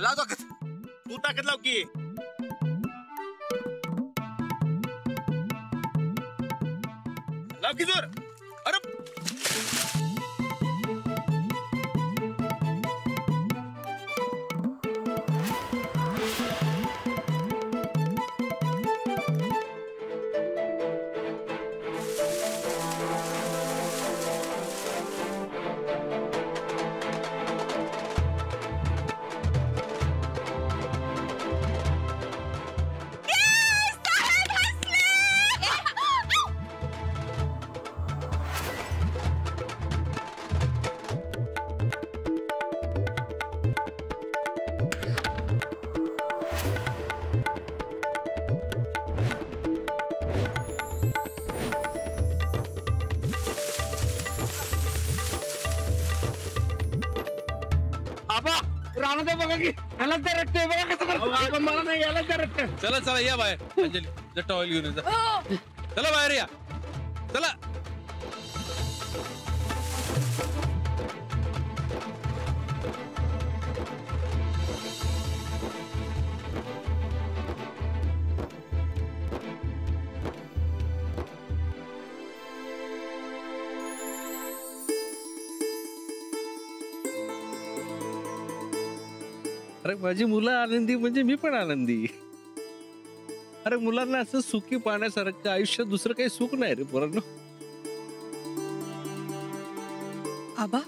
लाव ताकद, तू ताकद लाव की. लाव की जोर. अरे चला चला या बाहेर. अंजली टॉवेल घेऊन जा. चला बाहेर या. चला. अरे माझी मुलं आनंदी म्हणजे मी पण आनंदी. अरे मुलांना असं सुखी पाहण्यासारखं आयुष्यात दुसरं काही सुख नाही रे पोरांनो. आबा,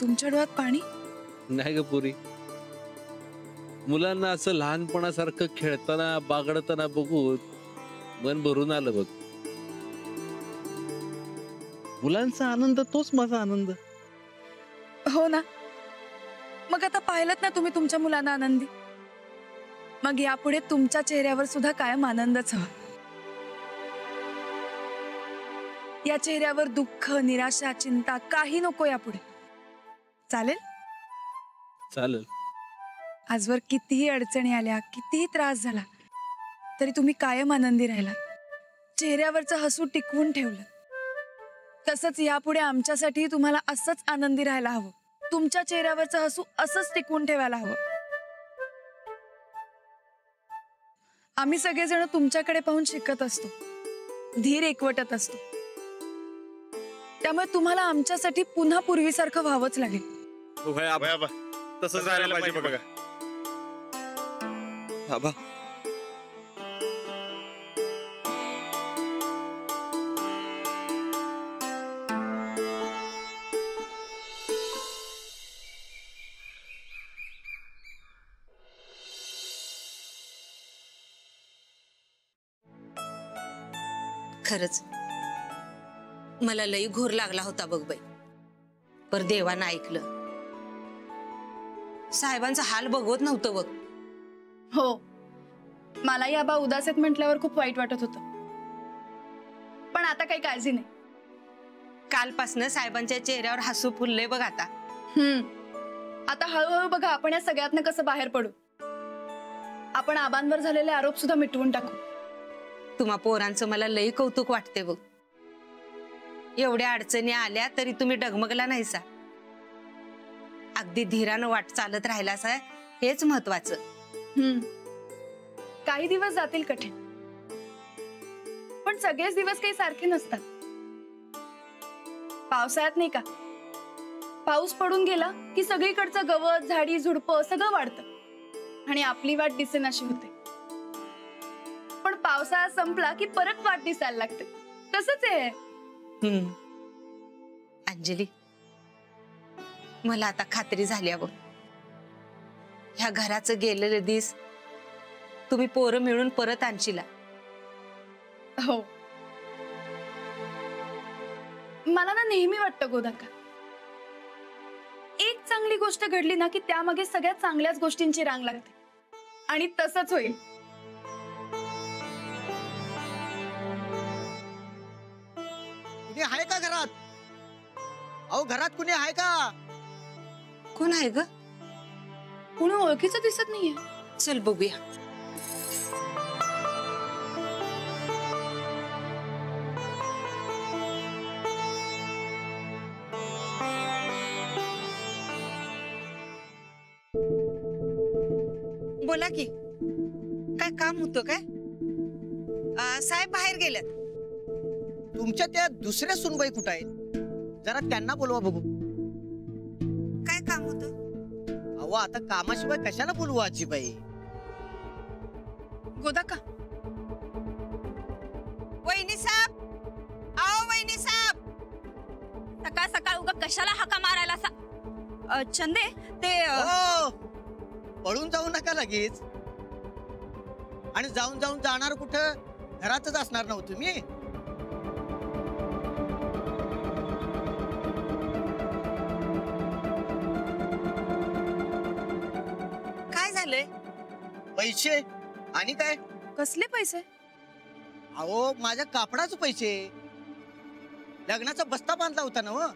तुमच्या डोळ्यात पाणी? नाही ग पुरी, मुलांना असं लहानपणासारखं खेळताना बागडताना बघून मन भरून आलं बघ. मुलांचा आनंद तोच माझा आनंद. हो ना. मग आता पाहिलत ना तुम्ही तुमच्या मुलांना आनंदी, मग यापुढे तुमच्या चेहऱ्यावर सुद्धा कायम आनंदच हवा. या चेहऱ्यावर दुःख, निराशा, चिंता काही नको यापुढे. चालेल? चालेल. आजवर कितीही अडचणी आल्या, कितीही त्रास झाला, तरी तुम्ही कायम आनंदी राहिला. चेहऱ्यावरचं हसू टिकवून ठेवलं. तसंच यापुढे आमच्यासाठी तुम्हाला असंच आनंदी राहायला हवं. तुमच्या चेहऱ्यावरचं हसू असंच टिकवून ठेवायला हवं. आम्ही सगळेजण तुमच्याकडे पाहून शिकत असतो, धीर एकवटत असतो. त्यामुळे तुम्हाला आमच्यासाठी पुन्हा पूर्वीसारखं व्हावंच लागेल. तसंच राहायला पाहिजे बघा. आबा, खरंच मला लई घोर लागला होता बघ बाई, पर देवानं ऐकलं. साहेबांचा हाल बघवत नव्हतं बघ. हो, मलाही आबा उदास आहेत म्हटल्यावर खूप वाईट वाटत होतं, पण आता काही काळजी नाही. कालपासनं साहेबांच्या चेहऱ्यावर हसू फुलले बघ आता. आता हळूहळू बघा आपण या सगळ्यातनं कसं बाहेर पडू. आपण आबांवर झालेले आरोप सुद्धा मिटवून टाकू. तुम्हा पोरांचं मला लई कौतुक वाटते बघ. एवढ्या अडचणी आल्या तरी तुम्ही डगमगला नाहीसा. अगदी धीरानं वाट चालत राहिलासा, हेच महत्वाचं. काही दिवस जातील कठीण, पण सगळेच दिवस काही सारखे नसतात. पावसाळ्यात नाही का, पाऊस पडून गेला की सगळीकडचं गवत, झाडी, झुडपं सगळं वाढतं आणि आपली वाट दिसेनाशी होते. पण पावसाळा संपला की परत वाट दिसायला लागते. तसंच आहे. अंजली, मला आता खात्री झाली बघ, ह्या घराचं गेलेले दिस तुम्ही पोरं मिळून परत आणशीला. हो, मला ना नेहमी वाटतं गोदाका, एक चांगली गोष्ट घडली ना की त्यामागे सगळ्यात चांगल्याच गोष्टींची रांग लागते. आणि तसंच होईल. कुणी आहे का घरात? अहो, घरात कुणी आहे का? कोण आहे ग? कोणी ओळखीचं दिसत नाहीये. चल बघूया. बोला की काय काम होतं काय? साहेब बाहेर गेल्यात. तुमच्या त्या दुसऱ्या सुनबाई कुठं आहेत? जरा त्यांना बोलवा बघू. काय काम होतं? अहो आता कामाशिवाय कशाला बोलवू आजीबाई? गोदाका, वहिनी साहेब, आओ वहिनी साहेब. सकाळ सकाळ उगा कशाला हाका मारायला चंदे ते हो, पळून जाऊ नका लगेच. आणि जाऊन जाऊन जाणार कुठं? घरातच असणार नव्हतं तुम्ही? काय झालंय? पैसे आणि काय? कसले पैसे? अहो माझ्या कापडाचे पैसे. लग्नाचा बस्ता बांधला होता ना हो.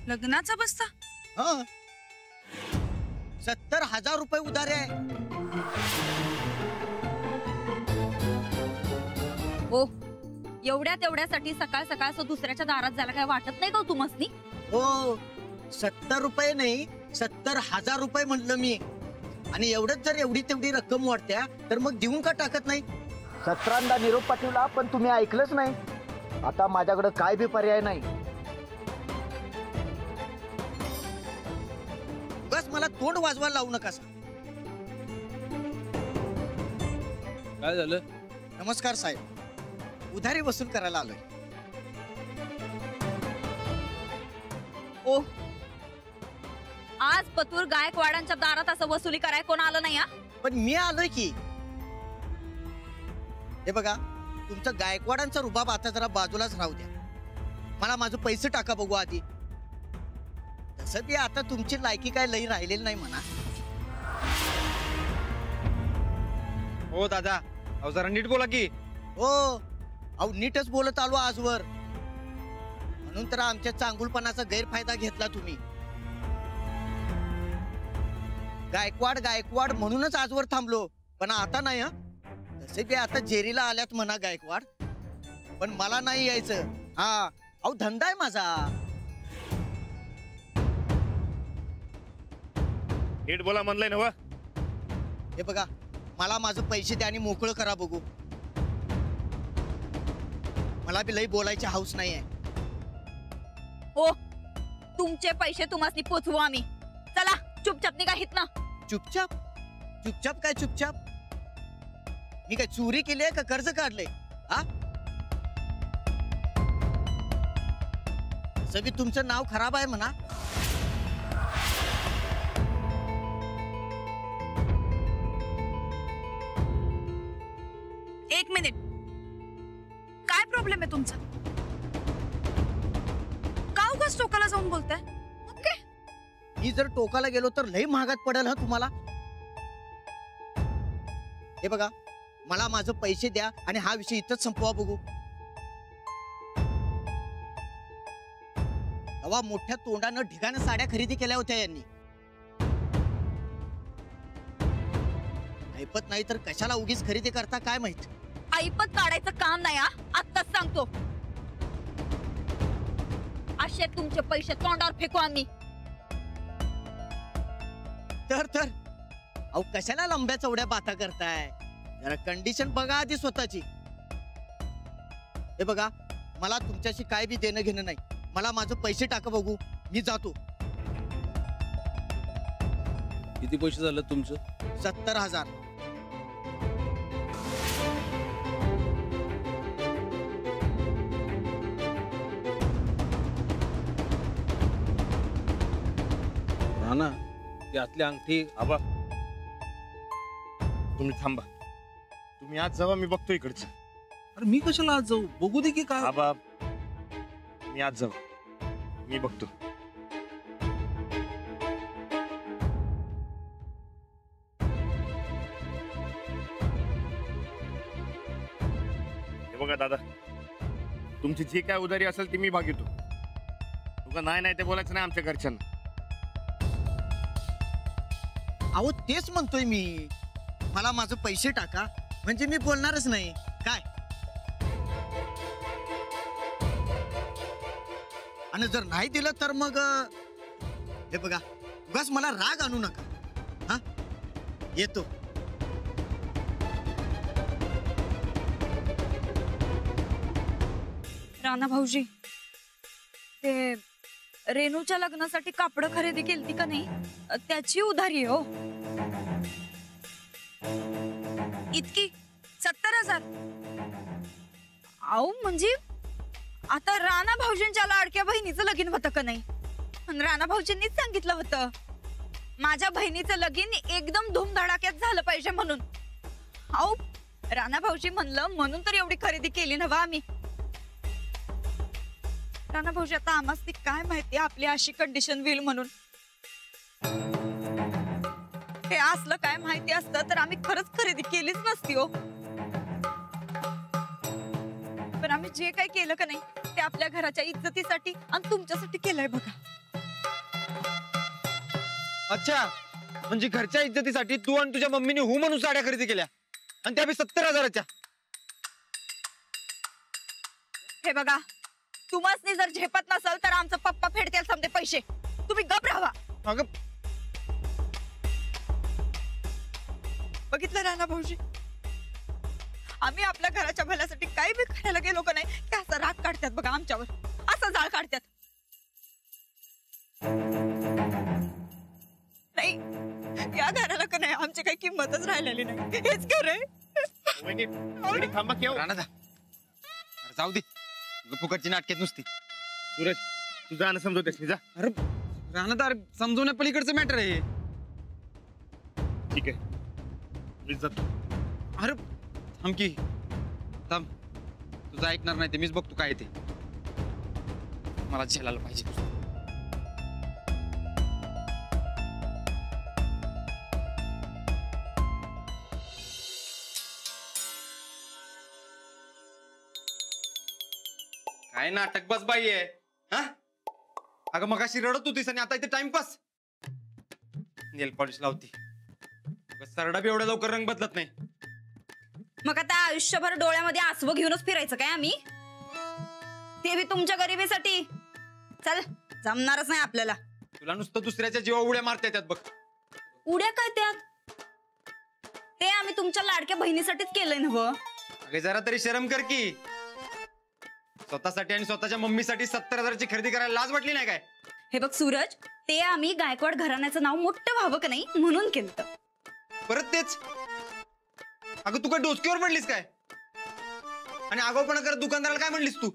लग्नाचा बस्ता? हं. 70,000 रुपये उधारे आहे. हो, एवढ्या तेवढ्यासाठी सकाळ सकाळ दुसऱ्याच्या दारात जायला काय वाटत नाही का तुम्हासनी? हो, 70 रुपये नाही 70,000 रुपये म्हटलं मी. आणि एवढंच जर एवढी तेवढी रक्कम वाढत्या तर मग देऊन का टाकत नाही? 17दा निरोप पाठवला पण तुम्ही ऐकलंच नाही. आता माझ्याकडे काय बी पर्याय नाही. बस मला तोंड वाजवायला लावू नका. काय झालं? नमस्कार साहेब, उधारी वसूल करायला आलोय. ओ, आज पतूर गायकवाडांच्या दारात असं वसुली कराय कोण आलं नाही? पण मी आलोय की. हे बघा, तुमचं गायकवाडांचा रुबाब आता जरा बाजूलाच राहू द्या. मला माझं पैसे टाका बघू आधी. तसं बी आता तुमची लायकी काय लई राहिलेली नाही म्हणा. हो दादा, अहो जरा नीट बोला की. हो, अहो नीटच बोलत आलो आजवर. म्हणून तर आमच्या चांगुलपणाचा गैरफायदा घेतला तुम्ही. गायकवाड गायकवाड म्हणूनच आजवर थांबलो. पण आता नाही. तसे बी आता जेरीला आल्यात म्हणा गायकवाड, पण मला नाही यायचं. हा, अहो धंदा आहे माझा. नीट बोला म्हणलंय ना व. हे बघा, मला माझं पैसे द्या आणि मोकळं करा बघू. मला बी लई बोलायची हौस नाही आहे. हो, तुमचे पैसे तुम्हासनी पोचवू आम्ही. चला चुपचाप निघा हितनं. चुपचाप? चुपचाप काय चुपचाप? मी काय चोरी केली आहे का कर्ज काढलंय? हा, सगळी तुमचं नाव खराब आहे म्हणा. एक मिनिट, काय प्रॉब्लेम आहे तुमचा? का उगाच टोकाला जाऊन बोलताय? ओके, मी जर टोकाला गेलो तर लई महागात पडेल हा तुम्हाला. हे बघा, मला माझं पैसे द्या आणि हा विषय इथंच संपवा बघू. तेव्हा मोठ्या तोंडानं ढिगानं साड्या खरेदी केल्या होत्या यांनी. ऐपत नाही तर कशाला उगीच खरेदी करता काय माहित. ऐपत काढायचं काम नाही. आत्ताच सांगतो, असे तुमचे पैसे तोंडावर फेकू आम्ही. तर अहो कशाला लंब्या चौड्या बाता करताय? जरा कंडिशन बघा आधी स्वतःची. हे बघा, मला तुमच्याशी काय बी देणं घेणं नाही. मला माझं पैसे टाका बघू, मी जातो. किती पैसे झालं तुमचं? 70,000. राणा, यातली अंगठी. आबा तुम्ही थांबा. तुम्ही आज जावा, मी बघतो इकडचं. अरे मी कशाला आज जाऊ? बघू दे की काय. आबा मी आज जाऊ, मी बघतो. हे बघा दादा, तुमची जी काय उधारी असेल ती मी भागितो. तुला नाही ते बोलायचं नाही आमच्या घरच्यांना. अहो तेच म्हणतोय मी. मला माझं पैसे टाका म्हणजे मी बोलणारच नाही. काय? आणि जर नाही दिलं तर मग हे बघा, उगाच मला राग आणू नका. हा येतो. राणा भाऊजी, ते रेणूच्या लग्नासाठी कापड खरेदी केली का नाही, त्याची उधारी हो. इतकी 70,000. अहो म्हणजे आता राणा भाऊजींच्या लाडक्या बहिणीचं लगीन होतं का नाही, राणा भाऊजींनीच सांगितलं होतं माझ्या बहिणीचं लगीन एकदम धूमधडाक्यात झालं पाहिजे म्हणून. अहो राणा भाऊजी म्हणलं म्हणून तर एवढी खरेदी केली ना आम्ही. राणा भाऊजी आता आम्हाला काय माहिती आपली अशी कंडिशन होईल म्हणून. हे असलं काय माहिती असतं तर आम्ही खरंच खरेदी केलीच नसती हो. पण आम्ही जे काही केलं का नाही ते आपल्या घराच्या इज्जतीसाठी आणि तुमच्यासाठी केलंय बघा. अच्छा, म्हणजे घरच्या इज्जतीसाठी तू आणि तुझ्या मम्मीने हो म्हणून साड्या खरेदी केल्या आणि त्या 70,000च्या. हे बघा, तुम्हाला जर झेपत नसल तर आमचा पप्पा फेडतील समजे पैसे. तुम्ही गप राहा. अगं बघितलं राणा भाऊजी, आम्ही आपल्या घराच्या भल्यासाठी काही बी करायला गेलो का नाही की असा राग काढतात बघा आमच्यावर, असा जाळ काढतात. नाही या घराला का नाही आमची काही किंमतच राहिलेली नाही. हेच खरंय. थांबा की हो. राणा जाऊ दे, फुकटची नाटकेत नुसती. सूरज, तू जा ना समजवतेस जा. अरे राणादार समजवण्या पलीकडचं मॅटर आहे. ठीक आहे, मी जातो. अरे थांब की थांब, तुझं ऐकणार नाही ते मीच बघतो काय ते. मला झेलायला पाहिजे. काय नाटक बस बाई आहे. हा अगं मगाशी रडत होतीस आणि आता इथे टाइमपास. नेल पॉलिश लावती. सरडा बी एवढ्या लवकर रंग बदलत नाही. मग आता आयुष्यभर डोळ्यामध्ये आसवं घेऊनच फिरायचं काय आम्ही, ते बी तुमच्या गरिबीसाठी. चल, जमणारच नाही आपल्याला. तुला नुसतं दुसऱ्याच्या जीवा उड्या मारता येतात बघ. उड्या काय त्यात, ते आम्ही तुमच्या लाडक्या बहिणीसाठीच केलंय ना. अगे जरा तरी शरम कर की. स्वतःसाठी आणि स्वतःच्या मम्मीसाठी 70,000ची खरेदी करायला लाज वाटली नाही काय. हे बघ सूरज, ते आम्ही गायकवाड घराण्याचं नाव मोठं व्हावं का नाही म्हणून केलं. परत तेच. अगं तू काय डोसक्यावर पडलीस काय, आणि आगाऊपणा करत दुकानदाराला काय म्हणलीस तू.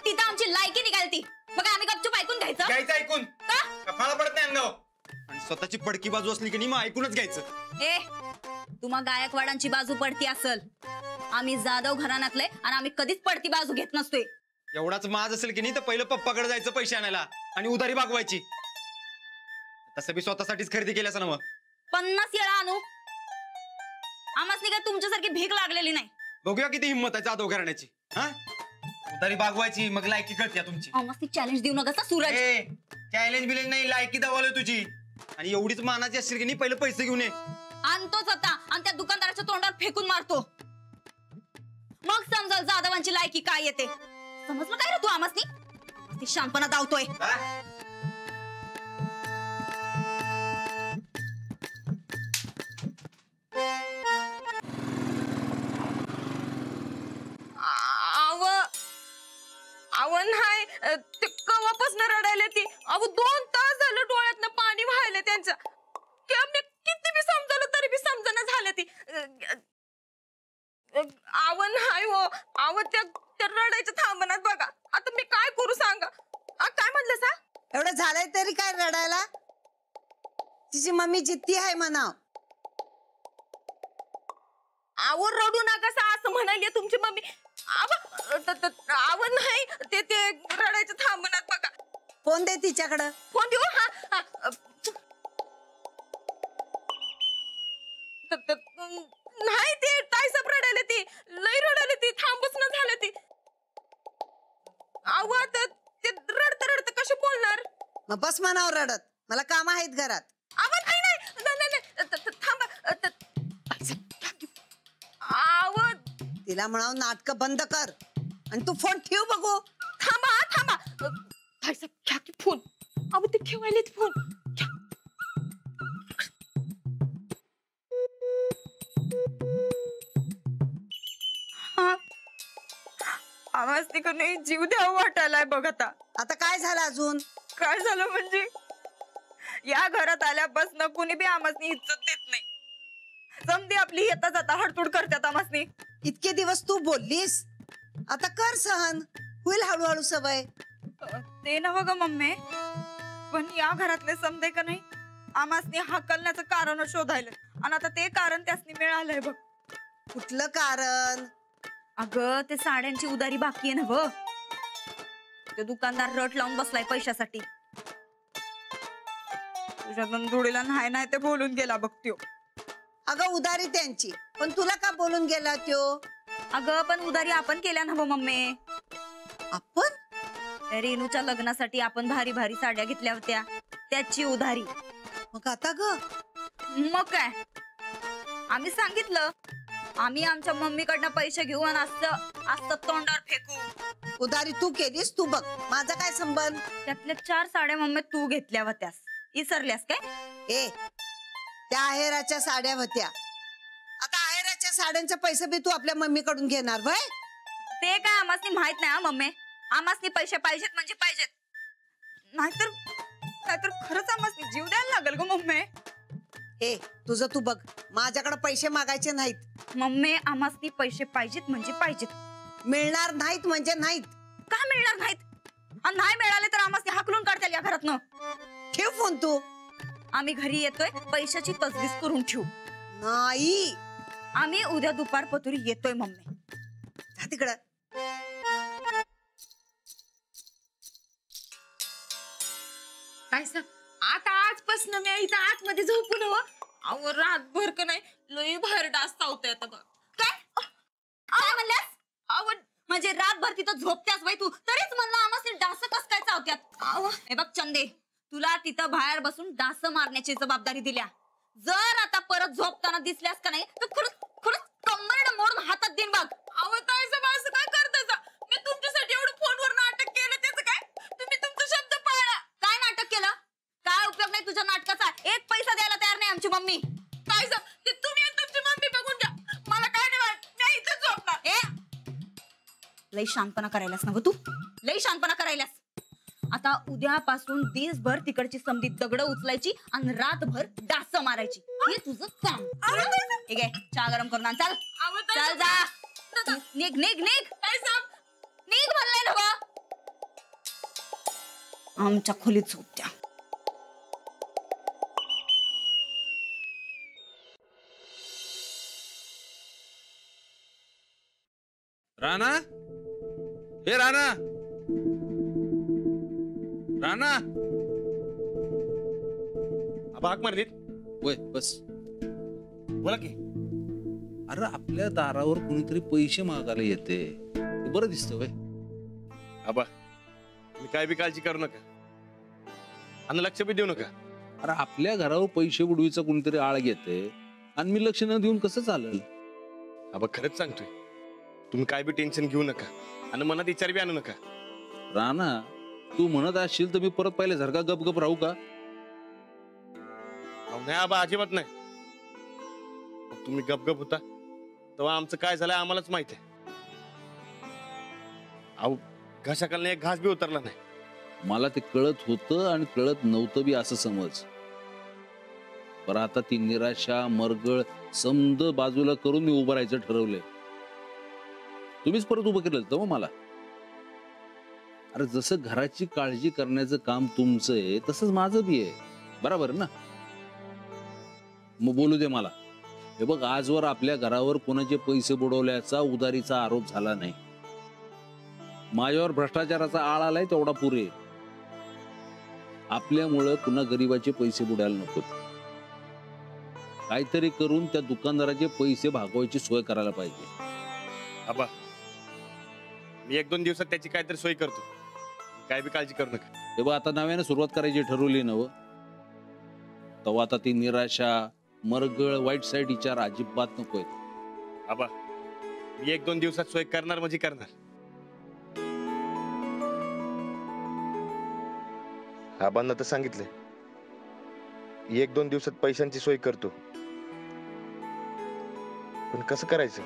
तिथं आमची लायकी निघालती, मग आम्ही गपचूप ऐकून घ्यायचं. ऐकून फाळा पडत नाही अंगावर. आणि स्वतःची पडकी बाजू असली की नाही मग ऐकूनच घ्यायचं. ए, तुम्हा गायकवाडांची बाजू पडती असल, आम्ही जाधव घराण्यातले आणि आम्ही कधीच पडती बाजू घेत नसतोय. एवढाच माज असेल की नाही तर पहिलं पप्पाकडे जायचं पैसे आणायला आणि उधारी भागवायची. तसं बी स्वतःसाठीच खरेदी केली असं ना. मग 50 येळा आणू, आम्हाला काय तुमच्यासारखी भीक लागलेली नाही. बघूया किती हिंमत आहे जाधव घराण्याची. हा उधारी भागवायची मग लायकी कळते तुमची. आम्हाला चॅलेंज देऊ नका सूरज. चॅलेंज बिलेंज नाही, लायकी दावालोय तुझी. आणि एवढीच मानाची असतील की नाही पहिलं पैसे घेऊन ये. आणतोच आता आणि त्या दुकानदाराच्या तोंडावर फेकून मारतो, मग समजल जाधवांची लायकी काय येते. समजलं काय रे तू आम्हाला शानपणा दावतोय. आवन हाय ते कवापासून रडायला ती. अहो 2 तास झालं डोळ्यातनं पाणी व्हायला त्यांचं. किती बी समजलं तरी बी समजणं झालं ती. आवन हाय हो. आव त्या रडायचं थांबणार बघा. आता मी काय करू सांगा. काय म्हणलं सा. एवढं झालंय तरी काय रडायला. तिची मम्मी जिद्दी आहे म्हणाव. आव रडू नका सा असं म्हणाली तुमची मम्मी. आव नाही ते रडायचं थांबणार बघा. फोन दे तिच्याकडं. फोन देऊ. हा नाही ते ताईसाहेब रडायला ती लई रडायला ती थांबच न झालं ती. अहो ते रडत रडत कशी बोलणार. मग बस म्हणाव रडत. मला काम आहेत घरात. अहो नाही थांबा. अहो तिला म्हणाव नाटक बंद कर आणि तू फोन ठेव बघू. थांबा. ताईसाहेब घ्या की फोन. अहो ते ठेवायलेत फोन. आवाज तिकडे जीव द्यावा वाटायलाय बघ. आता काय झालं अजून? काय झालं म्हणजे या घरात आल्यापासून कुणी बी आमासनी इज्जत देत नाही. समधी आपली येता जाता हडतूड करतात आमासनी. इतके दिवस तू बोललीस, आता कर सहन, होईल हळूहळू सवय. ते नव्ह ग मम्मी, पण या घरातले समजे का नाही आमासनी हाकलण्याचं कारण शोधायला, आणि आता ते कारण त्यासनी मिळालंय बघ. कुठलं कारण? अगं ते साड्यांची उदारी बाकी आहे ना व. ते दुकानदार रट लावून बसलाय पैशासाठी. तुझ्या नंदुडीला नाही नाही ते बोलून गेला बघ त्यो. अगं उधारी त्यांची, पण तुला का बोलून गेला त्यो? अगं पण उधारी आपण केल्या ना मम्मी. आपण? त्या रेणूच्या लग्नासाठी आपण भारी भारी साड्या घेतल्या होत्या, त्याची उधारी. मग आता ग? मग काय, आम्ही सांगितलं आम्ही आमच्या मम्मीकडनं पैसे घेऊ आणि असं तोंडावर फेकू. उधारी तू केलीस, तू बघ, माझा काय संबंध? त्यातल्या 4 साड्या मम्मी तू घेतल्या होत्यास, विसरल्यास काय? ए, त्या आहेराच्या साड्या होत्या. आता आहेराच्या साड्यांचे पैसे बी तू आपल्या मम्मीकडून घेणार वय? ते काय आम्हासनी माहित नाही मम्मी. आम्हासनी पैसे पाहिजेत म्हणजे पाहिजेत, नाहीतर खरंच आम्हासनी जीव द्यायला लागल ग मम्मी. ए, तुझं तू बघ, माझ्याकडे पैसे मागायचे नाहीत. मम्मी आम्हासनी पैसे पाहिजेत म्हणजे पाहिजेत. मिळणार नाहीत म्हणजे नाहीत. का मिळणार नाहीत? आणि नाही मिळाले तर आम्हासनी हाकलून काढतील या घरातनं. ठेव फोन तू. आम्ही घरी येतोय, पैशाची तजवीज करून ठेवू. नाही, आम्ही उद्या दुपार पतुरी येतोय मम्मी. जा तिकडं. काय सांग आता, आजपासून मी इथं आतमध्ये झोपून अहो रातभर का नाही लई बाहेर डास चावतोय आता बघ. काय म्हणल्यास? म्हणजे रातभर तिथं झोपत्यास बाई तू, तरीच म्हणलं आम्हाला डास कस काय चावत्यात. हे बघ चंदे, तुला तिथं बाहेर बसून डास मारण्याची जबाबदारी दिल्या. जर आता परत झोपताना दिसल्यास का नाही तर खरंच कंबरड मोडून हातात देईन बघ. अहो ताई असं काय करताय? मी तुमच्यासाठी एवढं फोनवर नाटक केलं, त्याचं काय? तुम्ही तुमचा शब्द पाळला. काय नाटक केलं? काय उपयोग नाही तुझ्या नाटकाचा. एक पैसा द्यायला तयार नाही आमची मम्मी. काय सांग, ते तुम्ही आणि तुमची मम्मी बघून द्या, मला काय नाही वाटत, मी इथं झोपणार. लई शानपणा करायलास ना ग तू, लई शानपणा करायलास. आता उद्यापासून दिवसभर तिकडची समधी दगड उचलायची आणि रातभर डास मारायची, हे तुझं काम. ठीक आहे, चहा गरम करून आण. चल चल जा, निघ निघ निघ. काय सांग, निघ म्हणलंय ना बा. आमच्या खोलीत झोपत्या. राणा, हे राणा, राणा. हाक मारलीत. वय बस. बोला की. अरे आपल्या दारावर कोणीतरी पैसे मागायला येते, ते बरं दिसतं वय. आबा तुम्ही काय बी काळजी करू नका आणि लक्ष बी देऊ नका. अरे आपल्या घरावर पैसे बुडवीचा कोणीतरी आळ घेते आणि मी लक्ष न देऊन कसं चालेल? आबा खरंच सांगतोय, तुम्ही काय बी टेन्शन घेऊ नका आणि मनात विचार बी आणू नका. राणा, तू म्हणत असशील तर मी परत पाहिल्यासारखा गपगप राहू का? नाही आबा, अजिबात नाही. तुम्ही गपगप होता तेव्हा आमचं काय झालंय आम्हालाच माहित आहे. अहो घशाखालने एक घास बी उतरला नाही. मला ते कळत होतं आणि कळत नव्हतं बी असं समज. पण आता ती निराशा मरगळ समद बाजूला करून मी उभं राहायचं ठरवलंय. तुम्हीच परत उभं केलं तर मला. अरे जसं घराची काळजी करण्याचं काम तुमचं आहे तसंच माझं बी आहे, बरोबर ना? मग बोलू दे मला. हे बघ, आजवर आपल्या घरावर कोणाचे पैसे बुडवल्याचा उदारीचा आरोप झाला नाही. माझ्यावर भ्रष्टाचाराचा आळ आलाय तेवढा पुरे. आपल्यामुळं पुन्हा गरिबाचे पैसे बुडायला नको. काहीतरी करून त्या दुकानदाराचे पैसे भागवायची सोय करायला पाहिजे. आबा मी 1-2 दिवसात त्याची काहीतरी सोय करतो, काय बी काळजी करू नका. हे बघ, आता नव्याने सुरुवात करायची ठरवली नव, तेव्हा आता ती निराशा मरगळ वाईट साईड विचार अजिबात नकोय. आबा मी 1-2 दिवसात सोय करणार म्हणजे करणार. आबांना तर सांगितलंय 1-2 दिवसात पैशांची सोय करतो, पण कसं करायचं?